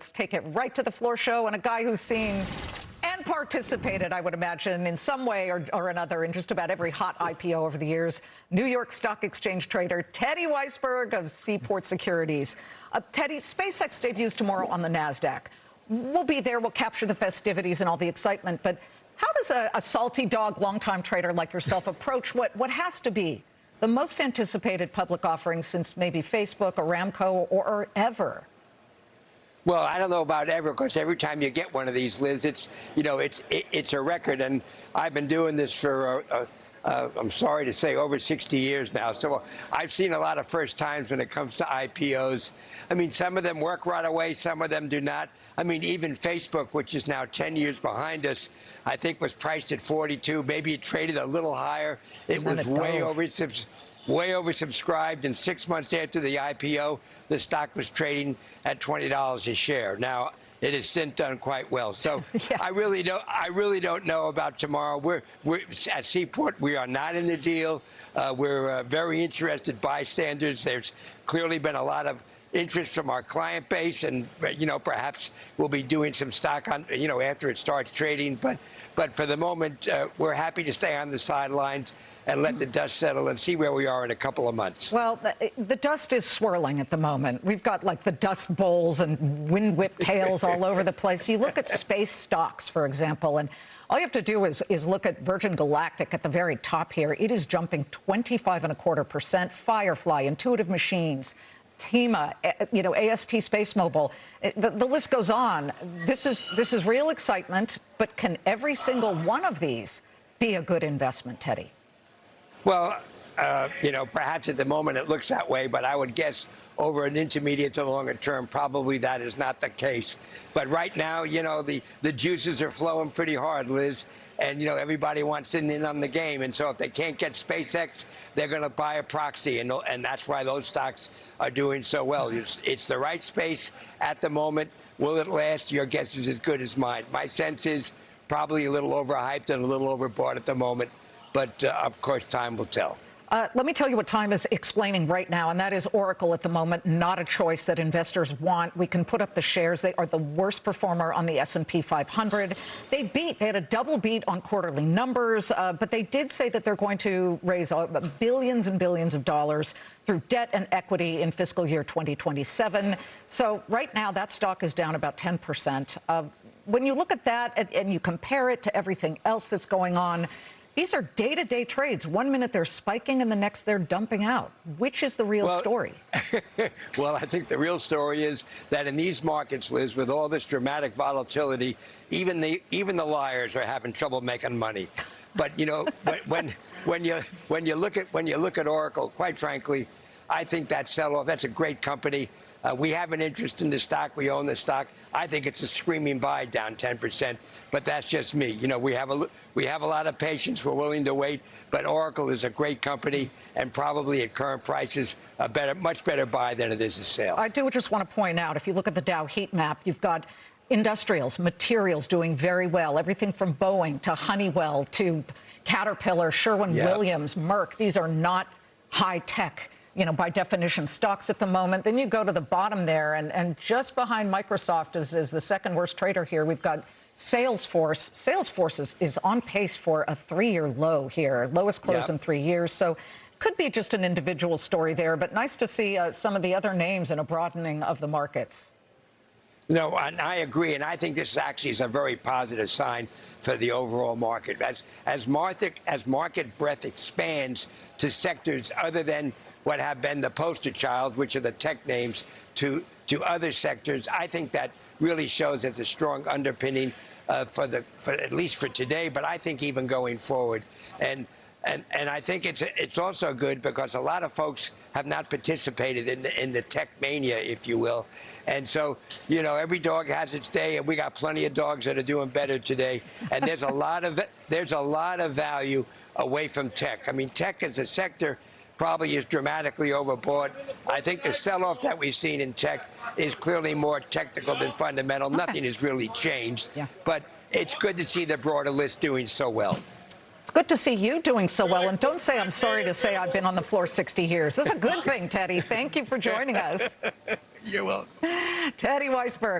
Let's take it right to the floor show, and a guy who's seen and participated, I would imagine, in some way or another in just about every hot IPO over the years. New York Stock Exchange trader Teddy Weisberg of Seaport Securities. Teddy, SpaceX debuts tomorrow on the NASDAQ. We'll be there. We'll capture the festivities and all the excitement. But how does a salty dog, longtime trader like yourself approach what has to be the most anticipated public offering since maybe Facebook, Aramco, or ever? Well, I don't know about ever, because every time you get one of these, Liz, it's a record, and I've been doing this for I'm sorry to say over 60 years now. So I've seen a lot of first times when it comes to IPOs. I mean, some of them work right away, some of them do not. I mean, even Facebook, which is now 10 years behind us, I think was priced at 42. Maybe it traded a little higher. It was way oversubscribed, and 6 months after the IPO, the stock was trading at $20 a share. Now, it has since done quite well. So yeah. I really don't know about tomorrow. We're at Seaport. We are not in the deal. We're very interested bystanders. There's clearly been a lot of interest from our client base, and perhaps we'll be doing some stock on after it starts trading. But for the moment, we're happy to stay on the sidelines and let the dust settle and see where we are in a couple of months. Well, the dust is swirling at the moment. We've got like the dust bowls and wind whip tails all over the place. You look at space stocks, for example, and all you have to do is look at Virgin Galactic at the very top here. It is jumping 25.25%. Firefly, Intuitive Machines, TEMA, AST Space Mobile. The list goes on. This is real excitement, but can every single one of these be a good investment, Teddy? Well, perhaps at the moment it looks that way, but I would guess over an intermediate to longer term, probably that is not the case. But right now, the juices are flowing pretty hard, Liz, and, everybody wants in on the game. And so if they can't get SpaceX, they're going to buy a proxy, and that's why those stocks are doing so well. It's the right space at the moment. Will it last? Your guess is as good as mine. My sense is probably a little overhyped and a little overbought at the moment. But, of course, time will tell. Let me tell you what time is explaining right now, and that is Oracle at the moment, not a choice that investors want. We can put up the shares. They are the worst performer on the S&P 500. They had a double beat on quarterly numbers, but they did say that they're going to raise billions and billions of dollars through debt and equity in fiscal year 2027. So right now, that stock is down about 10%. When you look at that and you compare it to everything else that's going on, these are day-to-day trades. 1 minute they're spiking and the next they're dumping out. Which is the real story? Well, I think the real story is that in these markets, Liz, with all this dramatic volatility, even the liars are having trouble making money. But when you look at Oracle, quite frankly, I think that sell-off, that's a great company. We have an interest in the stock. We own the stock. I think it's a screaming buy, down 10%, but that's just me. We have a lot of patience. We're willing to wait, but Oracle is a great company, and probably at current prices, much better buy than it is a sale. I do just want to point out, if you look at the Dow heat map, you've got industrials, materials doing very well. Everything from Boeing to Honeywell to Caterpillar, Sherwin-Williams, Merck. These are not high tech, by definition, stocks at the moment. Then you go to the bottom there, and just behind Microsoft is the second worst trader here. We've got Salesforce. Salesforce is on pace for a 3-year low here, lowest close in 3 years. So could be just an individual story there, but nice to see some of the other names and a broadening of the markets. No, and I agree, and I think this actually is a very positive sign for the overall market. As market breadth expands to sectors other than what have been the poster child, which are the tech names, to other sectors, I think that really shows it's a strong underpinning for at least for today, but I think even going forward. And I think it's also good because a lot of folks have not participated in the tech mania, if you will. And so, every dog has its day, and we got plenty of dogs that are doing better today. And there's a lot of value away from tech. I mean, tech as a sector probably is dramatically overbought. I think the sell-off that we've seen in tech is clearly more technical than fundamental. Okay. Nothing has really changed, but it's good to see the broader list doing so well. It's good to see you doing so well. And don't say I'm sorry to say I've been on the floor 60 years. That's a good thing, Teddy. Thank you for joining us. You're welcome. Teddy Weisberg.